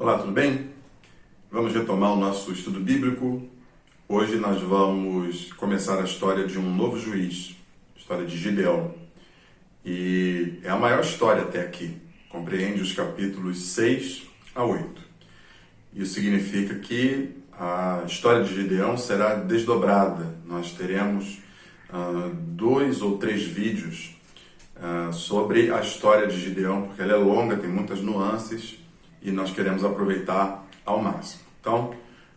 Olá, tudo bem? Vamos retomar o nosso estudo bíblico. Hoje nós vamos começar a história de um novo juiz, a história de Gideão. E é a maior história até aqui, compreende os capítulos 6 a 8. Isso significa que a história de Gideão será desdobrada. Nós teremos 2 ou 3 vídeos sobre a história de Gideão, porque ela é longa, tem muitas nuances e nós queremos aproveitar ao máximo. Então,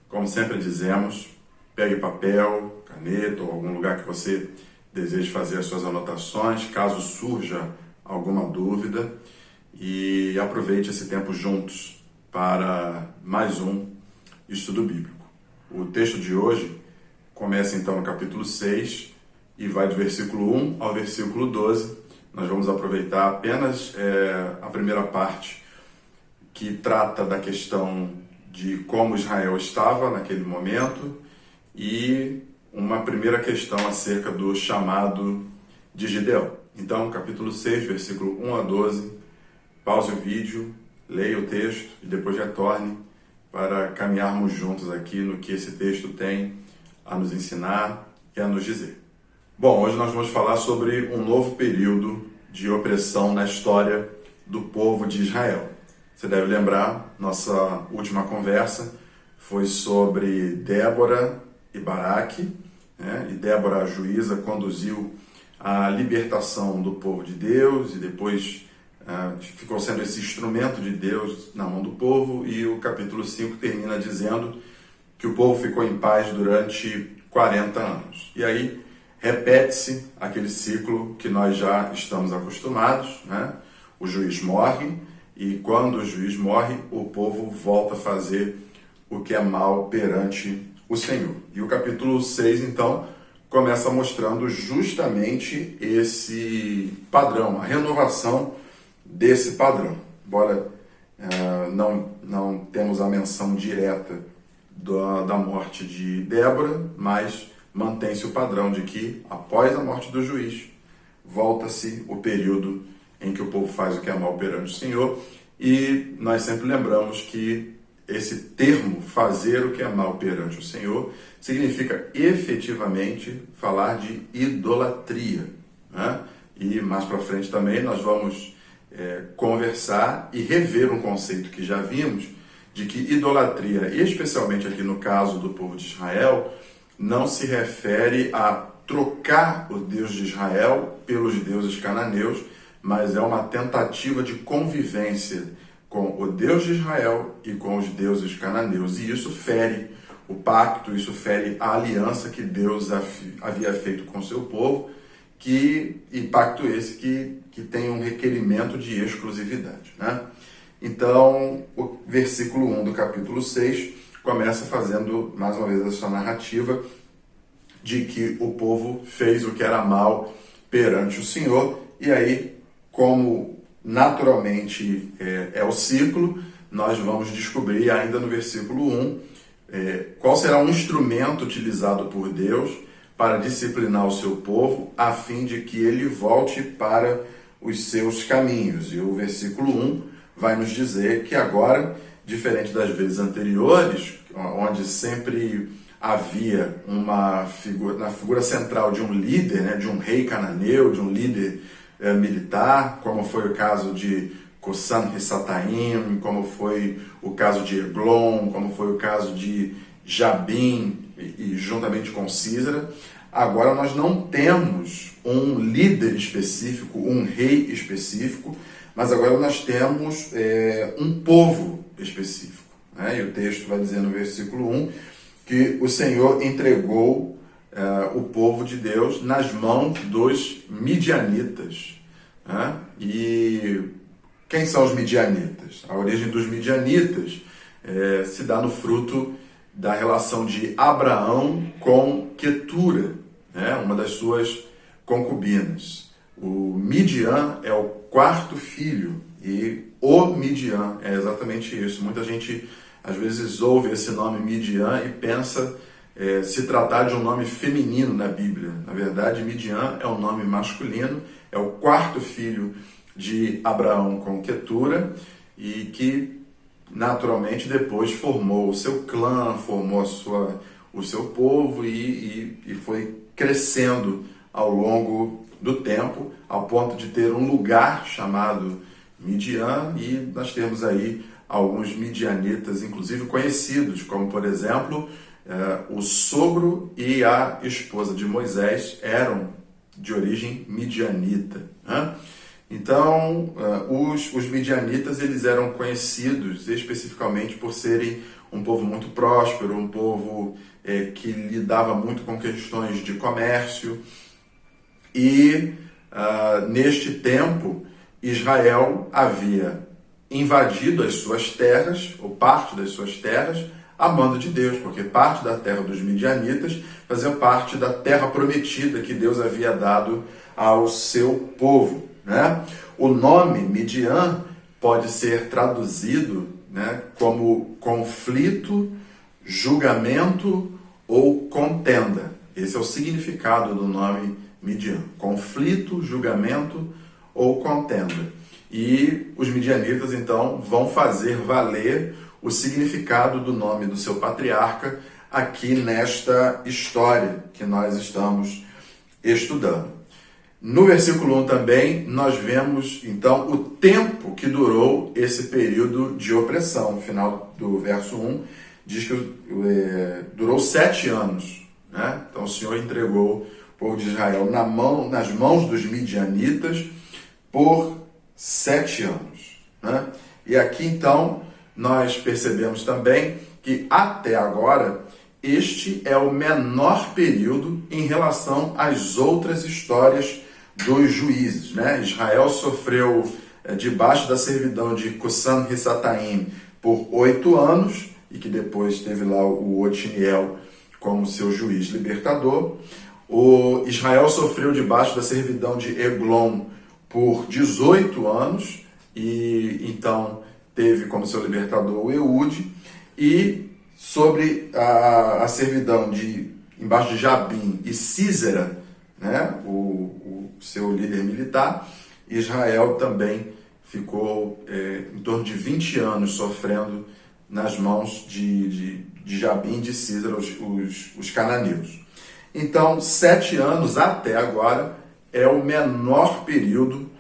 como sempre dizemos, pegue papel, caneta ou algum lugar que você deseje fazer as suas anotações, caso surja alguma dúvida, e aproveite esse tempo juntos para mais um estudo bíblico. O texto de hoje começa então no capítulo 6 e vai do versículo 1 ao versículo 12. Nós vamos aproveitar apenas a primeira parte, que trata da questão de como Israel estava naquele momento e uma primeira questão acerca do chamado de Gideão. Então, capítulo 6, versículo 1 a 12, pause o vídeo, leia o texto e depois retorne para caminharmos juntos aqui no que esse texto tem a nos ensinar e a nos dizer. Bom, hoje nós vamos falar sobre um novo período de opressão na história do povo de Israel. Você deve lembrar, nossa última conversa foi sobre Débora e Baraque, né? E Débora, a juíza, conduziu a libertação do povo de Deus e depois ficou sendo esse instrumento de Deus na mão do povo, e o capítulo 5 termina dizendo que o povo ficou em paz durante 40 anos. E aí repete-se aquele ciclo que nós já estamos acostumados, né? O juiz morre, e quando o juiz morre, o povo volta a fazer o que é mal perante o Senhor. E o capítulo 6, então, começa mostrando justamente esse padrão, a renovação desse padrão. Embora não temos a menção direta da morte de Débora, mas mantém-se o padrão de que, após a morte do juiz, volta-se o período em que o povo faz o que é mal perante o Senhor, e nós sempre lembramos que esse termo, fazer o que é mal perante o Senhor, significa efetivamente falar de idolatria, né? E mais para frente também nós vamos conversar e rever um conceito que já vimos, de que idolatria, especialmente aqui no caso do povo de Israel, não se refere a trocar o Deus de Israel pelos deuses cananeus, mas é uma tentativa de convivência com o Deus de Israel e com os deuses cananeus. E isso fere o pacto, isso fere a aliança que Deus havia feito com o seu povo, e pacto esse que tem um requerimento de exclusividade, né? Então, o versículo 1 do capítulo 6 começa fazendo, mais uma vez, essa narrativa de que o povo fez o que era mal perante o Senhor. E aí, como naturalmente é o ciclo, nós vamos descobrir ainda no versículo 1 qual será o instrumento utilizado por Deus para disciplinar o seu povo, a fim de que ele volte para os seus caminhos. E o versículo 1 vai nos dizer que agora, diferente das vezes anteriores, onde sempre havia na figura central de um líder, né, de um rei cananeu, de um líder militar, como foi o caso de Cushan-Risataim, como foi o caso de Eglon, como foi o caso de Jabim, e juntamente com Sísera. Agora nós não temos um líder específico, um rei específico, mas agora nós temos um povo específico, né? E o texto vai dizer no versículo 1 que o Senhor entregou o povo de Deus nas mãos dos midianitas, né? E quem são os midianitas? A origem dos midianitas se dá no fruto da relação de Abraão com Quetura, né? Uma das suas concubinas. O Midian é o quarto filho, e o Midian é exatamente isso. Muita gente às vezes ouve esse nome Midian e pensa se tratar de um nome feminino na Bíblia. Na verdade, Midian é um nome masculino, é o quarto filho de Abraão com Quetura, e que naturalmente depois formou o seu clã, formou o seu povo e foi crescendo ao longo do tempo, ao ponto de ter um lugar chamado Midian, e nós temos aí alguns midianitas, inclusive conhecidos, como por exemplo, o sogro e a esposa de Moisés eram de origem midianita, né? Então, os midianitas, eles eram conhecidos especificamente por serem um povo muito próspero, um povo que lidava muito com questões de comércio. E, neste tempo, Israel havia invadido as suas terras, ou parte das suas terras, a mando de Deus, porque parte da terra dos midianitas fazia parte da terra prometida que Deus havia dado ao seu povo, né? O nome Midian pode ser traduzido, né, como conflito, julgamento ou contenda. Esse é o significado do nome Midian: conflito, julgamento ou contenda. E os midianitas, então, vão fazer valer o significado do nome do seu patriarca aqui nesta história que nós estamos estudando. No versículo 1 também, nós vemos, então, o tempo que durou esse período de opressão. No final do verso 1, diz que durou 7 anos, né? Então, o Senhor entregou o povo de Israel nas mãos dos midianitas por 7 anos, né? E aqui, então, nós percebemos também que, até agora, este é o menor período em relação às outras histórias dos juízes, né? Israel sofreu debaixo da servidão de Cusã-Risataim por 8 anos, e que depois teve lá o Otiniel como seu juiz libertador. O Israel sofreu debaixo da servidão de Eglon por 18 anos, e então teve como seu libertador o Eude. E sobre a servidão embaixo de Jabim e Sísera, né, o seu líder militar, Israel também ficou em torno de 20 anos sofrendo nas mãos de Jabim e de Sísera, os cananeus. Então, 7 anos até agora é o menor período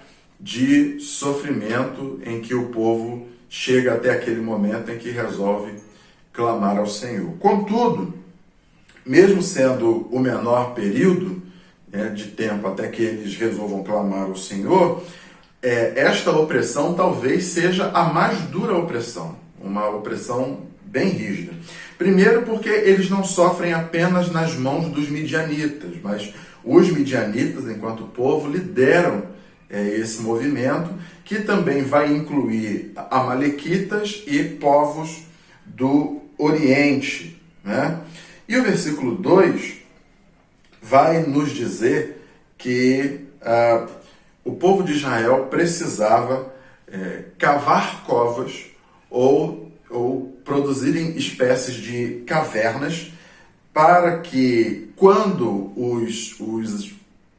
de sofrimento em que o povo chega até aquele momento em que resolve clamar ao Senhor. Contudo, mesmo sendo o menor período de tempo até que eles resolvam clamar ao Senhor, esta opressão talvez seja a mais dura opressão, uma opressão bem rígida. Primeiro porque eles não sofrem apenas nas mãos dos midianitas, mas os midianitas, enquanto povo, lideram esse movimento, que também vai incluir amalequitas e povos do Oriente, né? E o versículo 2 vai nos dizer que o povo de Israel precisava cavar covas ou produzirem espécies de cavernas para que, quando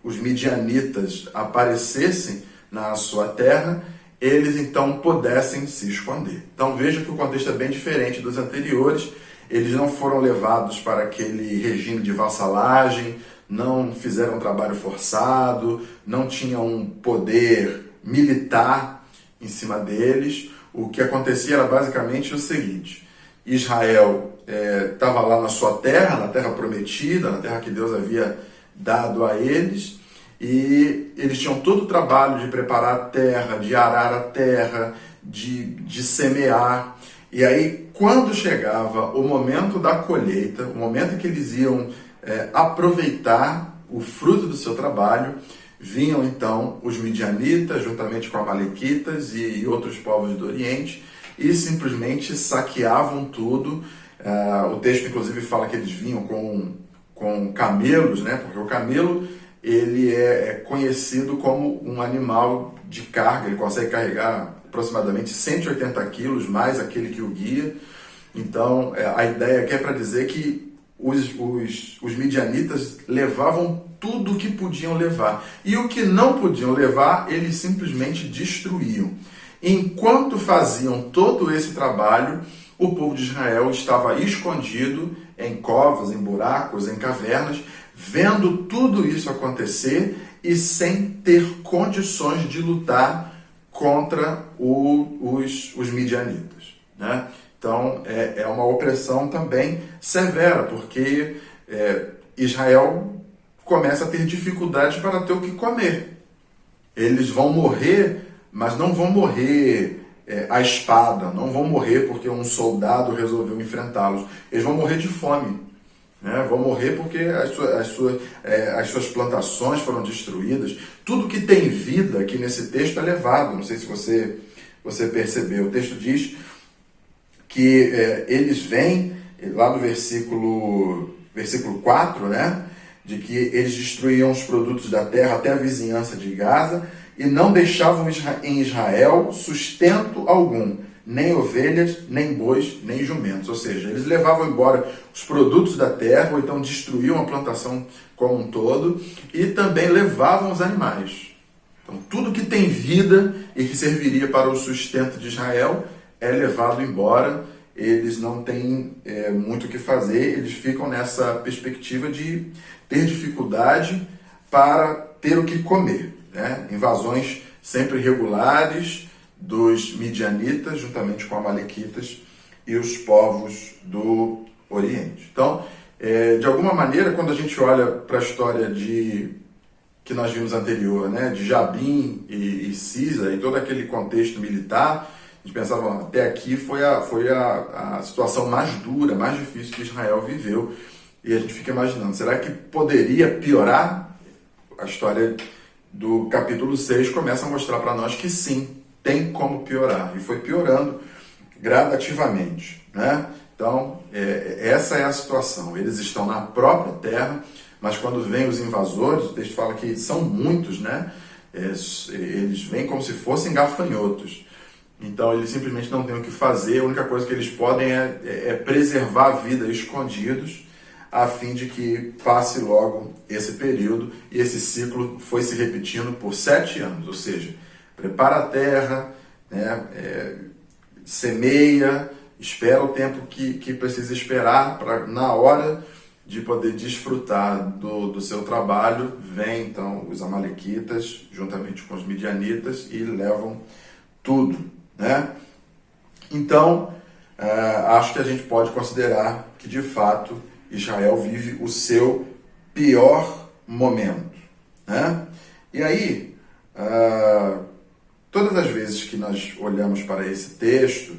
os midianitas aparecessem na sua terra, eles então pudessem se esconder. Então veja que o contexto é bem diferente dos anteriores. Eles não foram levados para aquele regime de vassalagem, não fizeram trabalho forçado, não tinham um poder militar em cima deles. O que acontecia era basicamente o seguinte: Israel estava lá na sua terra, na terra prometida, na terra que Deus havia dado a eles, e eles tinham todo o trabalho de preparar a terra, de arar a terra, de semear. E aí, quando chegava o momento da colheita, o momento em que eles iam aproveitar o fruto do seu trabalho, vinham então os midianitas, juntamente com amalequitas e outros povos do Oriente, e simplesmente saqueavam tudo. O texto, inclusive, fala que eles vinham com camelos, né? Porque o camelo ele é conhecido como um animal de carga, ele consegue carregar aproximadamente 180 quilos, mais aquele que o guia. Então, a ideia aqui é para dizer que os midianitas levavam tudo o que podiam levar. E o que não podiam levar, eles simplesmente destruíam. Enquanto faziam todo esse trabalho, o povo de Israel estava escondido em covas, em buracos, em cavernas, vendo tudo isso acontecer e sem ter condições de lutar contra os midianitas, né? Então, é uma opressão também severa, porque Israel começa a ter dificuldade para ter o que comer. Eles vão morrer, mas não vão morrer à espada, não vão morrer porque um soldado resolveu enfrentá-los. Eles vão morrer de fome, né? Vão morrer porque as suas plantações foram destruídas. Tudo que tem vida aqui nesse texto é levado. Não sei se você percebeu. O texto diz que eles vêm, lá no versículo 4, né? De que eles destruíam os produtos da terra até a vizinhança de Gaza e não deixavam em Israel sustento algum, nem ovelhas, nem bois, nem jumentos. Ou seja, eles levavam embora os produtos da terra, ou então destruíam a plantação como um todo, e também levavam os animais. Então, tudo que tem vida e que serviria para o sustento de Israel é levado embora. Eles não têm muito o que fazer, eles ficam nessa perspectiva de ter dificuldade para ter o que comer, né? Invasões sempre regulares dos midianitas, juntamente com amalequitas e os povos do Oriente. Então, de alguma maneira, quando a gente olha para a história que nós vimos anterior, né, de Jabim e Sisa e todo aquele contexto militar, a gente pensava, até aqui foi a situação mais dura, mais difícil que Israel viveu. E a gente fica imaginando, será que poderia piorar? A história do capítulo 6 começa a mostrar para nós que sim, tem como piorar. E foi piorando gradativamente, né? Então, essa é a situação. Eles estão na própria terra, mas quando vêm os invasores, o texto fala que são muitos, né? Eles vêm como se fossem gafanhotos. Então, eles simplesmente não têm o que fazer. A única coisa que eles podem é preservar a vida escondidos, a fim de que passe logo esse período. E esse ciclo foi se repetindo por 7 anos. Ou seja, prepara a terra, né, semeia, espera o tempo que precisa esperar para, na hora de poder desfrutar do seu trabalho, vem então os amalequitas, juntamente com os midianitas, e levam tudo, né? Então, acho que a gente pode considerar que, de fato, Israel vive o seu pior momento, né? E aí, todas as vezes que nós olhamos para esse texto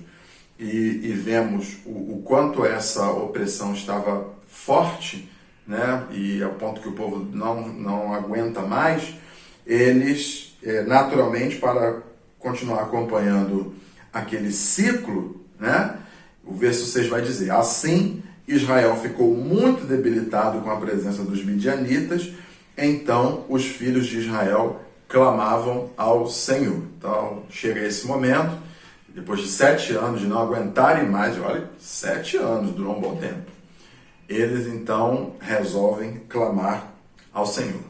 e vemos o quanto essa opressão estava forte, né, e ao ponto que o povo não aguenta mais, eles, naturalmente, para continuar acompanhando aquele ciclo, né, o verso 6 vai dizer: assim Israel ficou muito debilitado com a presença dos midianitas, então os filhos de Israel clamavam ao Senhor. Então chega esse momento, depois de 7 anos de não aguentarem mais, olha, 7 anos durou um bom tempo, eles então resolvem clamar ao Senhor.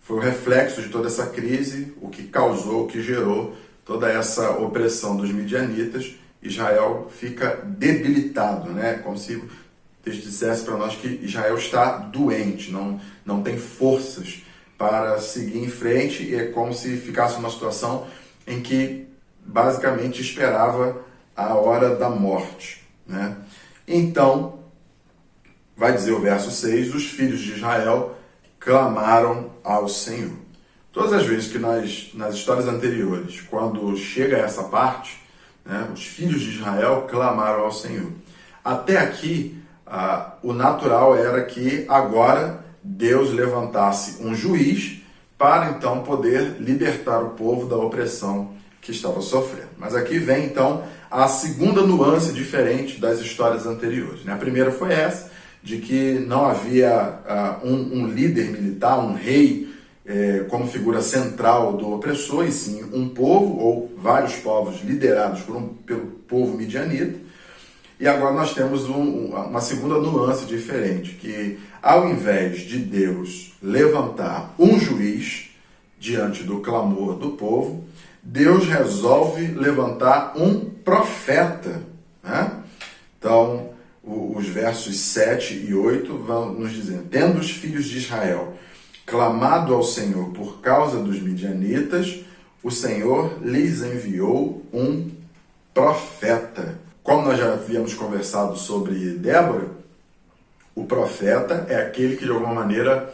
Foi o reflexo de toda essa crise, o que causou, o que gerou toda essa opressão dos midianitas. Israel fica debilitado, né? Como se o texto dissesse para nós que Israel está doente, não tem forças para seguir em frente, e é como se ficasse numa situação em que basicamente esperava a hora da morte, né? Então, vai dizer o verso 6, os filhos de Israel clamaram ao Senhor. Todas as vezes que nas histórias anteriores, quando chega essa parte, né, os filhos de Israel clamaram ao Senhor. Até aqui, o natural era que agora Deus levantasse um juiz para então poder libertar o povo da opressão que estava sofrendo. Mas aqui vem então a segunda nuance diferente das histórias anteriores, né? A primeira foi essa, de que não havia um líder militar, um rei, como figura central do opressor, e sim um povo ou vários povos liderados pelo povo midianita. E agora nós temos uma segunda nuance diferente, que ao invés de Deus levantar um juiz diante do clamor do povo, Deus resolve levantar um profeta, né? Então, os versos 7 e 8 vão nos dizer: tendo os filhos de Israel clamado ao Senhor por causa dos midianitas, o Senhor lhes enviou um profeta. Como nós já havíamos conversado sobre Débora, o profeta é aquele que de alguma maneira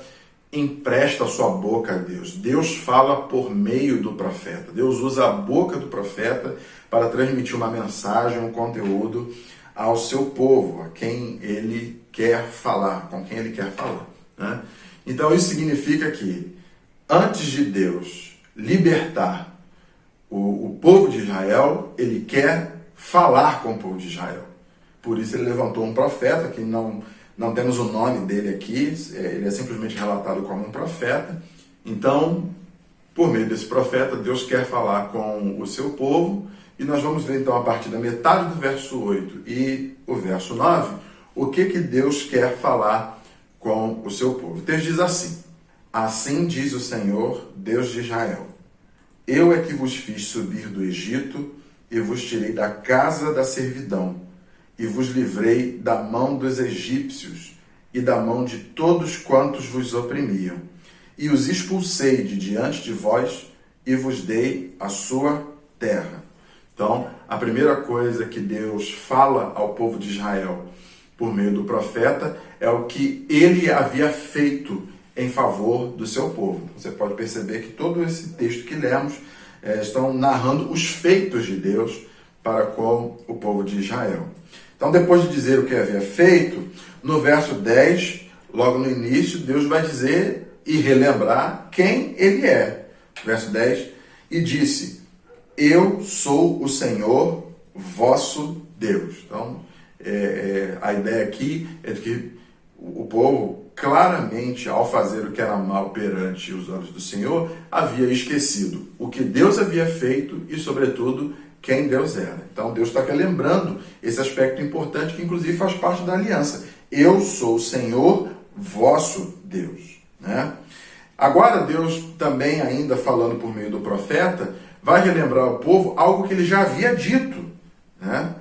empresta a sua boca a Deus. Deus fala por meio do profeta. Deus usa a boca do profeta para transmitir uma mensagem, um conteúdo ao seu povo, a quem ele quer falar, com quem ele quer falar, né? Então isso significa que antes de Deus libertar o povo de Israel, ele quer falar com o povo de Israel. Por isso ele levantou um profeta, que não temos o nome dele aqui, ele é simplesmente relatado como um profeta. Então, por meio desse profeta, Deus quer falar com o seu povo, e nós vamos ver então a partir da metade do verso 8 e o verso 9, o que Deus quer falar com o seu povo. O texto diz assim: assim diz o Senhor, Deus de Israel, eu é que vos fiz subir do Egito e vos tirei da casa da servidão, e vos livrei da mão dos egípcios e da mão de todos quantos vos oprimiam, e os expulsei de diante de vós e vos dei a sua terra. Então, a primeira coisa que Deus fala ao povo de Israel por meio do profeta é o que ele havia feito em favor do seu povo. Você pode perceber que todo esse texto que lemos estão narrando os feitos de Deus para com o povo de Israel. Então, depois de dizer o que havia feito, no verso 10, logo no início, Deus vai dizer e relembrar quem ele é. Verso 10, e disse: eu sou o Senhor, vosso Deus. Então, a ideia aqui é de que o povo, claramente, ao fazer o que era mal perante os olhos do Senhor, havia esquecido o que Deus havia feito e, sobretudo, quem Deus era. Então, Deus está lembrando esse aspecto importante que, inclusive, faz parte da aliança. Eu sou o Senhor, vosso Deus, né? Agora, Deus também, ainda falando por meio do profeta, vai relembrar ao povo algo que ele já havia dito, né?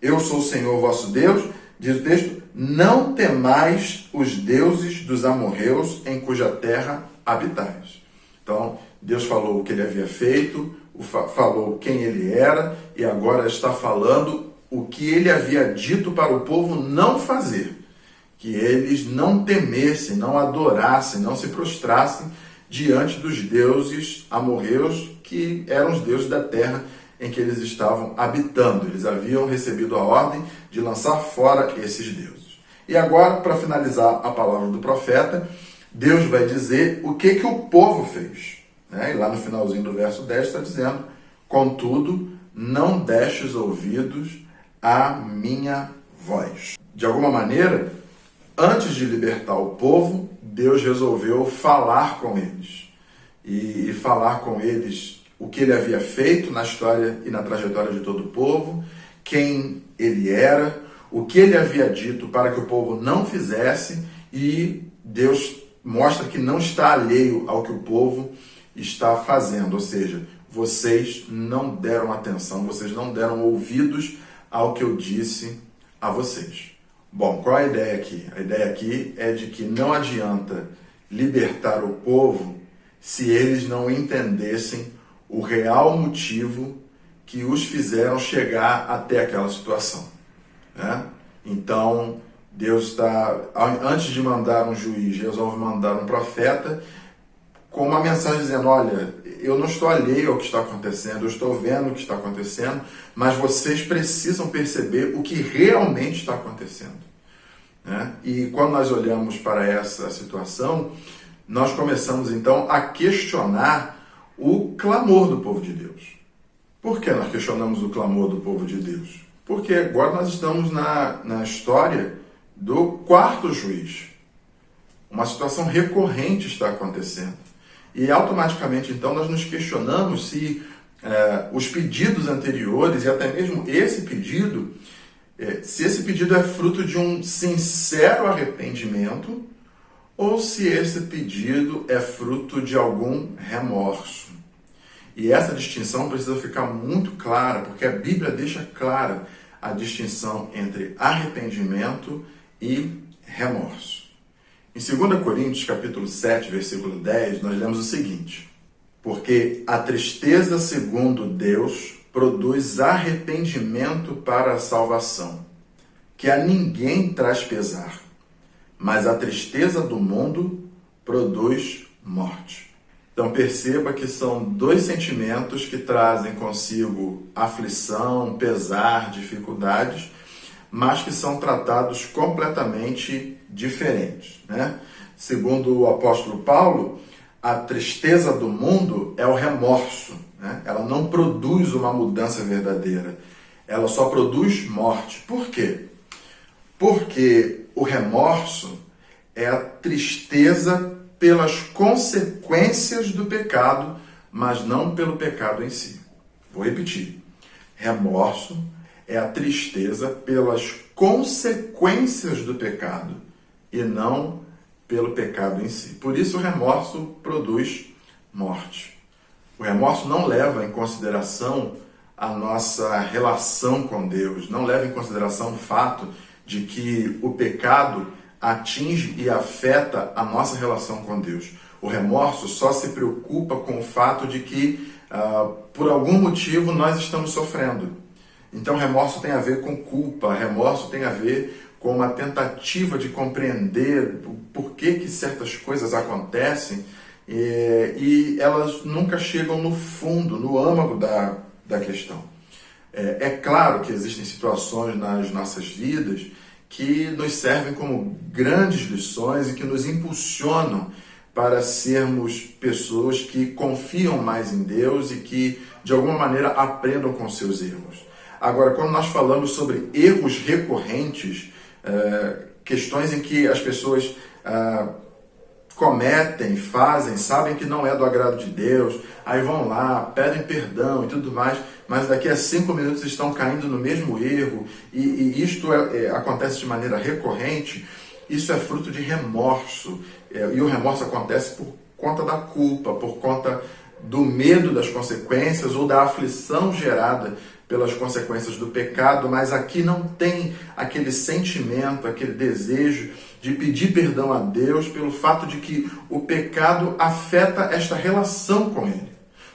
Eu sou o Senhor, vosso Deus, diz o texto, não temais os deuses dos amorreus em cuja terra habitais. Então, Deus falou o que ele havia feito, falou quem ele era, e agora está falando o que ele havia dito para o povo não fazer. Que eles não temessem, não adorassem, não se prostrassem diante dos deuses amorreus, que eram os deuses da terra em que eles estavam habitando. Eles haviam recebido a ordem de lançar fora esses deuses. E agora, para finalizar a palavra do profeta, Deus vai dizer o que o povo fez, né? E lá no finalzinho do verso 10 está dizendo: contudo, não destes ouvidos à minha voz. De alguma maneira, antes de libertar o povo, Deus resolveu falar com eles. E falar com eles o que ele havia feito na história e na trajetória de todo o povo, quem ele era, o que ele havia dito para que o povo não fizesse, e Deus mostra que não está alheio ao que o povo está fazendo, ou seja, vocês não deram atenção, vocês não deram ouvidos ao que eu disse a vocês. Bom, qual é a ideia aqui? A ideia aqui é de que não adianta libertar o povo se eles não entendessem o real motivo que os fizeram chegar até aquela situação, né? Então, Deus está, antes de mandar um juiz, resolve mandar um profeta com uma mensagem dizendo: olha, eu não estou alheio ao que está acontecendo, eu estou vendo o que está acontecendo, mas vocês precisam perceber o que realmente está acontecendo, né? E quando nós olhamos para essa situação, nós começamos então a questionar o clamor do povo de Deus. Por que nós questionamos o clamor do povo de Deus? Porque agora nós estamos na história do quarto juiz. Uma situação recorrente está acontecendo. E automaticamente, então, nós nos questionamos se os pedidos anteriores, e até mesmo esse pedido, se esse pedido é fruto de um sincero arrependimento ou se esse pedido é fruto de algum remorso. E essa distinção precisa ficar muito clara, porque a Bíblia deixa clara a distinção entre arrependimento e remorso. Em 2 Coríntios, capítulo 7, versículo 10, nós lemos o seguinte: porque a tristeza segundo Deus produz arrependimento para a salvação, que a ninguém traz pesar, mas a tristeza do mundo produz morte. Então perceba que são dois sentimentos que trazem consigo aflição, pesar, dificuldades, mas que são tratados completamente diferentes, né? Segundo o apóstolo Paulo, a tristeza do mundo é o remorso, né? Ela não produz uma mudança verdadeira, ela só produz morte. Por quê? Porque o remorso é a tristeza pelas consequências do pecado, mas não pelo pecado em si. Vou repetir. Remorso é a tristeza pelas consequências do pecado e não pelo pecado em si. Por isso o remorso produz morte. O remorso não leva em consideração a nossa relação com Deus, não leva em consideração o fato de que o pecado atinge e afeta a nossa relação com Deus. O remorso só se preocupa com o fato de que, por algum motivo, nós estamos sofrendo. Então, remorso tem a ver com culpa, remorso tem a ver com uma tentativa de compreender por que certas coisas acontecem e elas nunca chegam no fundo, no âmago da questão. É claro que existem situações nas nossas vidas que nos servem como grandes lições e que nos impulsionam para sermos pessoas que confiam mais em Deus e que, de alguma maneira, aprendam com seus erros. Agora, quando nós falamos sobre erros recorrentes, questões em que as pessoas cometem, fazem, sabem que não é do agrado de Deus, aí vão lá, pedem perdão e tudo mais, mas daqui a 5 minutos estão caindo no mesmo erro e isto acontece de maneira recorrente, isso é fruto de remorso. E o remorso acontece por conta da culpa, por conta do medo das consequências ou da aflição gerada pelas consequências do pecado, mas aqui não tem aquele sentimento, aquele desejo de pedir perdão a Deus pelo fato de que o pecado afeta esta relação com Ele.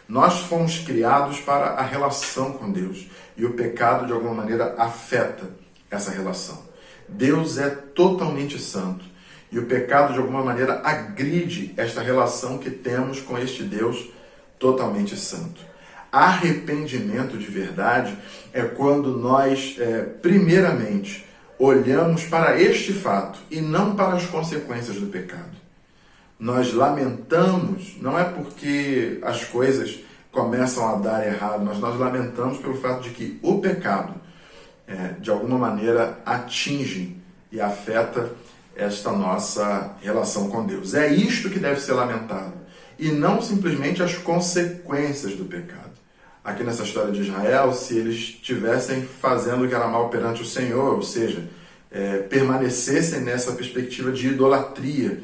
Nós fomos criados para a relação com Deus e o pecado, de alguma maneira, afeta essa relação. Deus é totalmente santo e o pecado, de alguma maneira, agride esta relação que temos com este Deus totalmente santo. Arrependimento de verdade é quando nós, primeiramente, olhamos para este fato e não para as consequências do pecado. Nós lamentamos, não é porque as coisas começam a dar errado, mas nós lamentamos pelo fato de que o pecado, de alguma maneira, atinge e afeta esta nossa relação com Deus. É isto que deve ser lamentado, e não simplesmente as consequências do pecado. Aqui nessa história de Israel, se eles estivessem fazendo o que era mal perante o Senhor, ou seja, permanecessem nessa perspectiva de idolatria,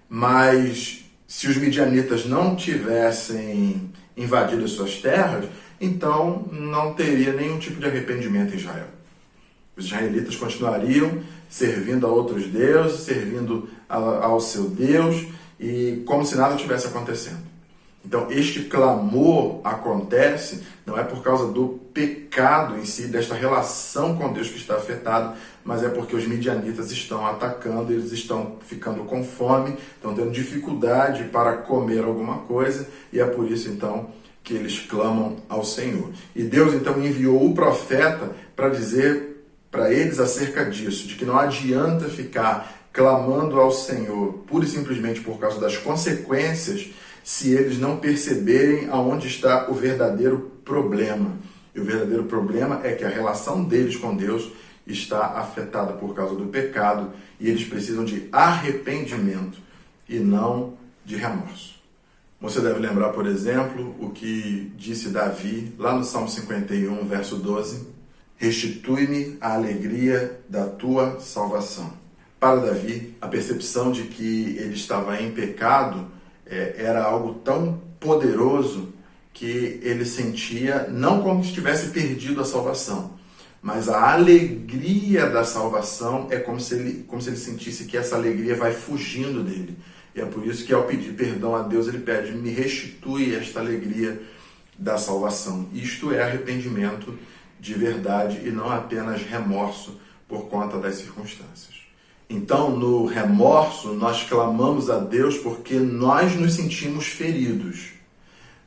mas se os midianitas não tivessem invadido as suas terras, então não teria nenhum tipo de arrependimento em Israel. Os israelitas continuariam servindo a outros deuses, servindo ao seu Deus, e como se nada tivesse acontecendo. Então, este clamor acontece não é por causa do pecado em si, desta relação com Deus que está afetada, mas é porque os midianitas estão atacando, eles estão ficando com fome, estão tendo dificuldade para comer alguma coisa, e é por isso, então, que eles clamam ao Senhor. E Deus, então, enviou o profeta para dizer para eles acerca disso, de que não adianta ficar clamando ao Senhor pura e simplesmente por causa das consequências, se eles não perceberem aonde está o verdadeiro problema. E o verdadeiro problema é que a relação deles com Deus está afetada por causa do pecado e eles precisam de arrependimento e não de remorso. Você deve lembrar, por exemplo, o que disse Davi lá no Salmo 51, verso 12: restitui-me a alegria da tua salvação. Para Davi, a percepção de que ele estava em pecado era algo tão poderoso que ele sentia, não como se tivesse perdido a salvação, mas a alegria da salvação é como se ele sentisse que essa alegria vai fugindo dele. E é por isso que ao pedir perdão a Deus, ele pede, me restitui esta alegria da salvação. Isto é arrependimento de verdade e não apenas remorso por conta das circunstâncias. Então, no remorso, nós clamamos a Deus porque nós nos sentimos feridos.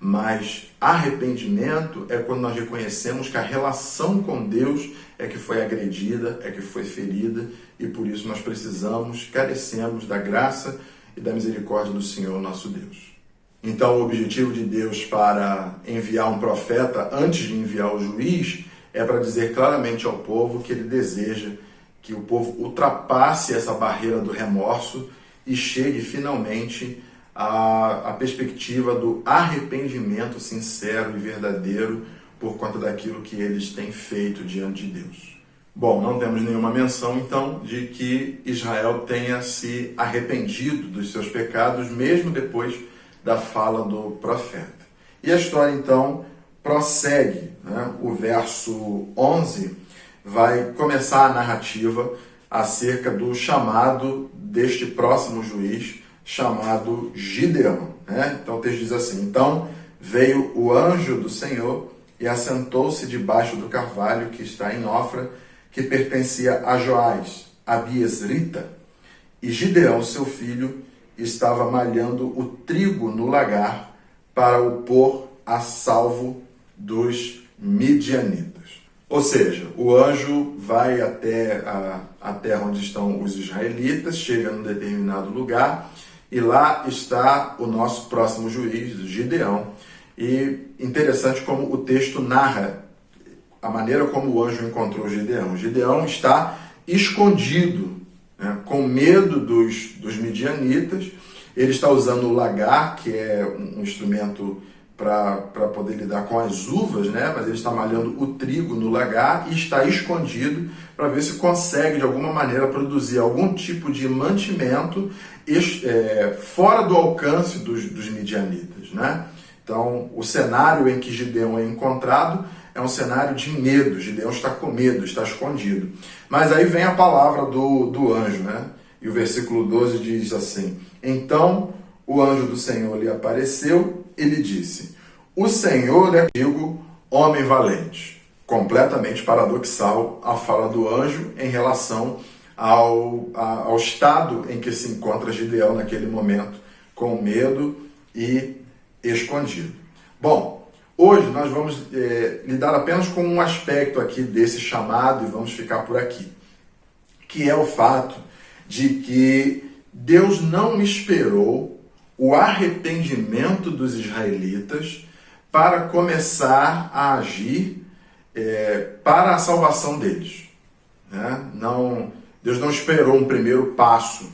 Mas arrependimento é quando nós reconhecemos que a relação com Deus é que foi agredida, é que foi ferida, e por isso nós precisamos, carecemos da graça e da misericórdia do Senhor, nosso Deus. Então, o objetivo de Deus para enviar um profeta antes de enviar o juiz é para dizer claramente ao povo que ele deseja que o povo ultrapasse essa barreira do remorso e chegue finalmente à perspectiva do arrependimento sincero e verdadeiro por conta daquilo que eles têm feito diante de Deus. Bom, não temos nenhuma menção, então, de que Israel tenha se arrependido dos seus pecados, mesmo depois da fala do profeta. E a história, então, prossegue, né? O verso 11 vai começar a narrativa acerca do chamado deste próximo juiz, chamado Gideão, né? Então o texto diz assim, então veio o anjo do Senhor e assentou-se debaixo do carvalho que está em Ofra, que pertencia a Joás, a Biesrita, e Gideão, seu filho, estava malhando o trigo no lagar para o pôr a salvo dos midianitas. Ou seja, o anjo vai até a terra onde estão os israelitas, chega num determinado lugar, e lá está o nosso próximo juiz, Gideão. E interessante como o texto narra a maneira como o anjo encontrou Gideão. Gideão está escondido, né, com medo dos midianitas. Ele está usando o lagar, que é um instrumento para poder lidar com as uvas, né? Mas ele está malhando o trigo no lagar e está escondido para ver se consegue, de alguma maneira, produzir algum tipo de mantimento fora do alcance dos midianitas, né? Então, o cenário em que Gideão é encontrado é um cenário de medo. Gideão está com medo, está escondido. Mas aí vem a palavra do anjo, né? E o versículo 12 diz assim, então o anjo do Senhor lhe apareceu e lhe disse, o Senhor é contigo, homem valente. Completamente paradoxal a fala do anjo em relação ao estado em que se encontra Gideão naquele momento, com medo e escondido. Bom, hoje nós vamos lidar apenas com um aspecto aqui desse chamado e vamos ficar por aqui, que é o fato de que Deus não esperou o arrependimento dos israelitas para começar a agir para a salvação deles, né? Deus não esperou um primeiro passo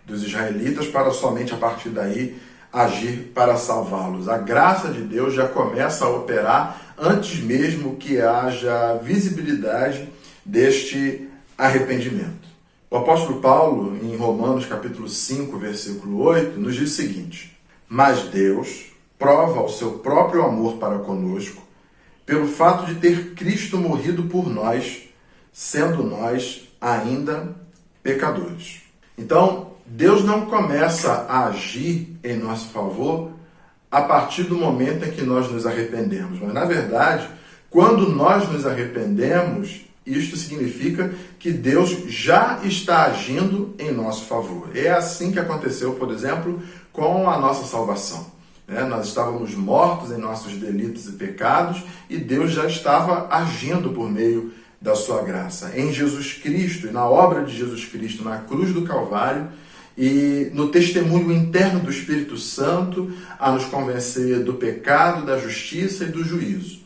dos israelitas para somente a partir daí agir para salvá-los. A graça de Deus já começa a operar antes mesmo que haja visibilidade deste arrependimento. O apóstolo Paulo, em Romanos capítulo 5, versículo 8, nos diz o seguinte, mas Deus prova o seu próprio amor para conosco pelo fato de ter Cristo morrido por nós, sendo nós ainda pecadores. Então, Deus não começa a agir em nosso favor a partir do momento em que nós nos arrependemos. Mas, na verdade, quando nós nos arrependemos, isto significa que Deus já está agindo em nosso favor. É assim que aconteceu, por exemplo, com a nossa salvação. Nós estávamos mortos em nossos delitos e pecados e Deus já estava agindo por meio da sua graça. Em Jesus Cristo e na obra de Jesus Cristo na cruz do Calvário e no testemunho interno do Espírito Santo a nos convencer do pecado, da justiça e do juízo.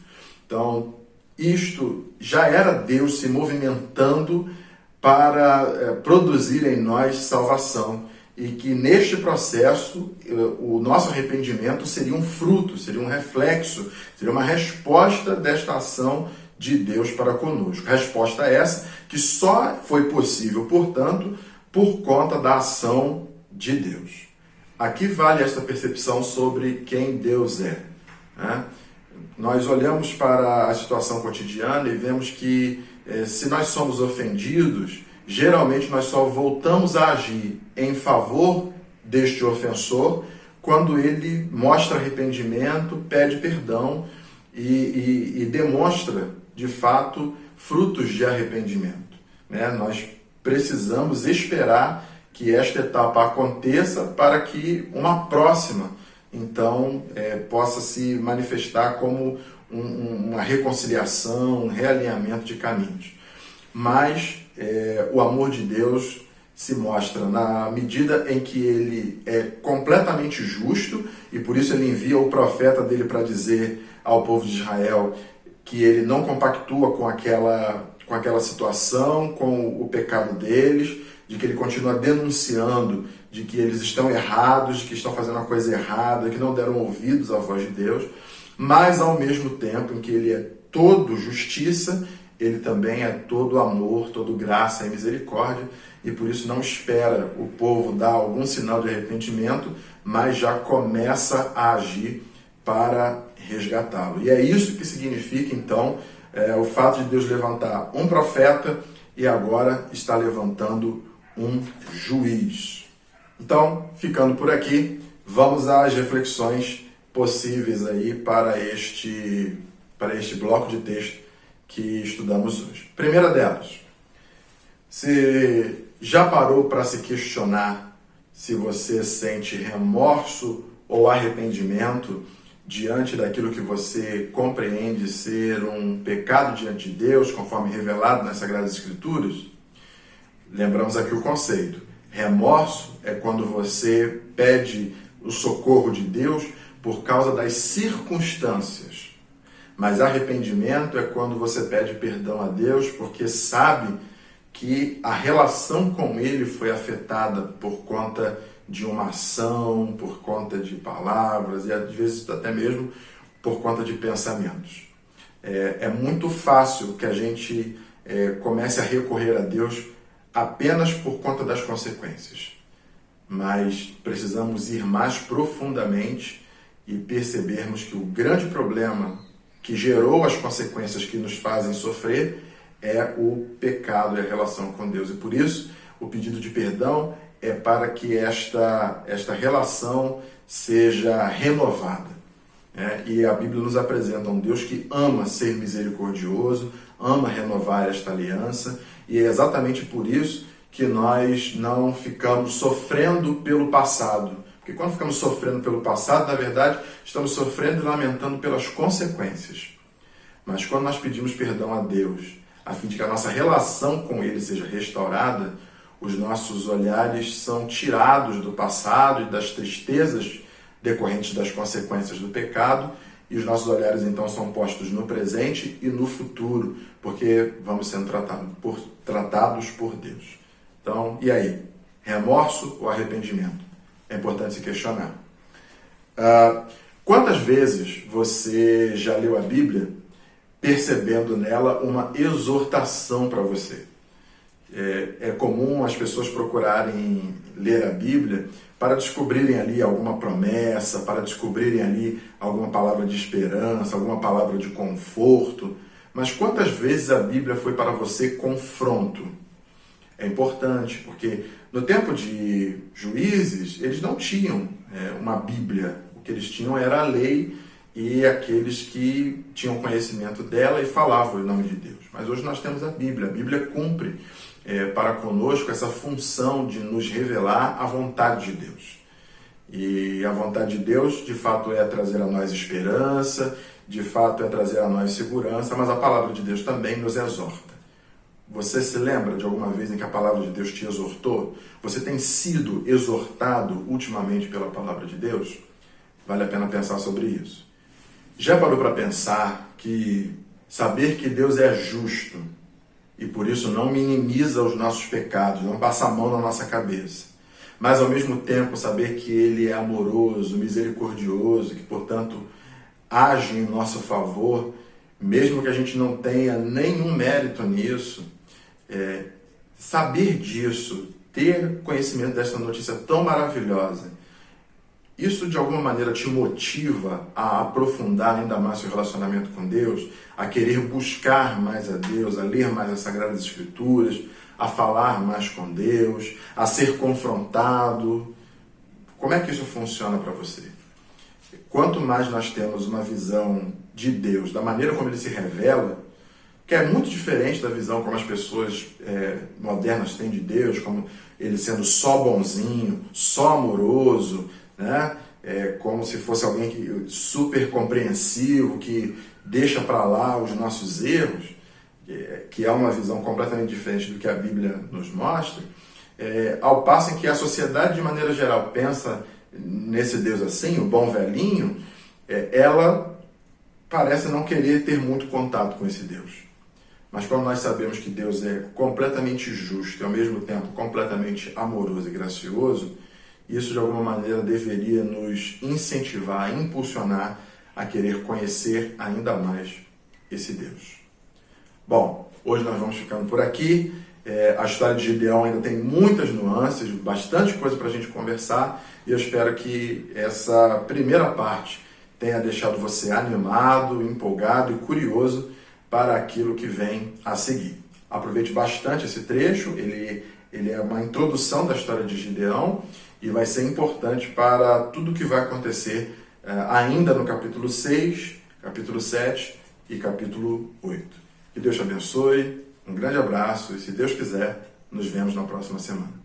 Então, isto já era Deus se movimentando para produzir em nós salvação e que neste processo o nosso arrependimento seria um fruto, seria um reflexo, seria uma resposta desta ação de Deus para conosco. Resposta essa que só foi possível, portanto, por conta da ação de Deus. Aqui vale esta percepção sobre quem Deus é, né? Nós olhamos para a situação cotidiana e vemos que se nós somos ofendidos, geralmente nós só voltamos a agir em favor deste ofensor quando ele mostra arrependimento, pede perdão e demonstra, de fato, frutos de arrependimento, né? Nós precisamos esperar que esta etapa aconteça para que uma próxima, então, possa se manifestar como uma reconciliação, um realinhamento de caminhos. Mas o amor de Deus se mostra na medida em que ele é completamente justo e por isso ele envia o profeta dele para dizer ao povo de Israel que ele não compactua com aquela situação, com o pecado deles, de que ele continua denunciando de que eles estão errados, de que estão fazendo a coisa errada, que não deram ouvidos à voz de Deus, mas ao mesmo tempo em que ele é todo justiça, ele também é todo amor, todo graça e misericórdia, e por isso não espera o povo dar algum sinal de arrependimento, mas já começa a agir para resgatá-lo. E é isso que significa, então, o fato de Deus levantar um profeta e agora está levantando um juiz. Então, ficando por aqui, vamos às reflexões possíveis aí para este bloco de texto que estudamos hoje. Primeira delas, você já parou para se questionar se você sente remorso ou arrependimento diante daquilo que você compreende ser um pecado diante de Deus, conforme revelado nas Sagradas Escrituras? Lembramos aqui o conceito. Remorso é quando você pede o socorro de Deus por causa das circunstâncias. Mas arrependimento é quando você pede perdão a Deus porque sabe que a relação com Ele foi afetada por conta de uma ação, por conta de palavras e às vezes até mesmo por conta de pensamentos. É muito fácil que a gente comece a recorrer a Deus apenas por conta das consequências. Mas precisamos ir mais profundamente e percebermos que o grande problema que gerou as consequências que nos fazem sofrer é o pecado e a relação com Deus. E por isso, o pedido de perdão é para que esta relação seja renovada. E a Bíblia nos apresenta um Deus que ama ser misericordioso, ama renovar esta aliança, e é exatamente por isso que nós não ficamos sofrendo pelo passado. Porque quando ficamos sofrendo pelo passado, na verdade, estamos sofrendo e lamentando pelas consequências. Mas quando nós pedimos perdão a Deus, a fim de que a nossa relação com Ele seja restaurada, os nossos olhares são tirados do passado e das tristezas decorrentes das consequências do pecado, e os nossos olhares então são postos no presente e no futuro, porque vamos sendo tratados por Deus. Então, e aí? Remorso ou arrependimento? É importante se questionar. Quantas vezes você já leu a Bíblia percebendo nela uma exortação para você? É comum as pessoas procurarem ler a Bíblia para descobrirem ali alguma promessa, para descobrirem ali alguma palavra de esperança, alguma palavra de conforto. Mas quantas vezes a Bíblia foi para você confronto? É importante, porque no tempo de Juízes, eles não tinham uma Bíblia. O que eles tinham era a lei e aqueles que tinham conhecimento dela e falavam em nome de Deus. Mas hoje nós temos a Bíblia. A Bíblia cumpre para conosco essa função de nos revelar a vontade de Deus. E a vontade de Deus, de fato, é trazer a nós esperança, de fato é trazer a nós segurança, mas a palavra de Deus também nos exorta. Você se lembra de alguma vez em que a palavra de Deus te exortou? Você tem sido exortado ultimamente pela palavra de Deus? Vale a pena pensar sobre isso. Já parou para pensar que saber que Deus é justo e por isso não minimiza os nossos pecados, não passa a mão na nossa cabeça, mas ao mesmo tempo saber que Ele é amoroso, misericordioso, que portanto age em nosso favor, mesmo que a gente não tenha nenhum mérito nisso, saber disso, ter conhecimento dessa notícia tão maravilhosa, Isso de alguma maneira te motiva a aprofundar ainda mais seu relacionamento com Deus, a querer buscar mais a Deus, a ler mais as Sagradas Escrituras, a falar mais com Deus, a ser confrontado? Como é que isso funciona para você? Quanto mais nós temos uma visão de Deus, da maneira como Ele se revela, que é muito diferente da visão como as pessoas modernas têm de Deus, como Ele sendo só bonzinho, só amoroso, né? Como se fosse alguém super compreensivo, que deixa para lá os nossos erros, que é uma visão completamente diferente do que a Bíblia nos mostra, ao passo em que a sociedade, de maneira geral, pensa nesse Deus assim, o bom velhinho, ela parece não querer ter muito contato com esse Deus. Mas quando nós sabemos que Deus é completamente justo e ao mesmo tempo completamente amoroso e gracioso, isso de alguma maneira deveria nos incentivar, impulsionar a querer conhecer ainda mais esse Deus. Bom, hoje nós vamos ficando por aqui. A história de Gideão ainda tem muitas nuances, bastante coisa para a gente conversar, e eu espero que essa primeira parte tenha deixado você animado, empolgado e curioso para aquilo que vem a seguir. Aproveite bastante esse trecho, ele é uma introdução da história de Gideão e vai ser importante para tudo o que vai acontecer ainda no capítulo 6, capítulo 7 e capítulo 8. Que Deus te abençoe, um grande abraço e, se Deus quiser, nos vemos na próxima semana.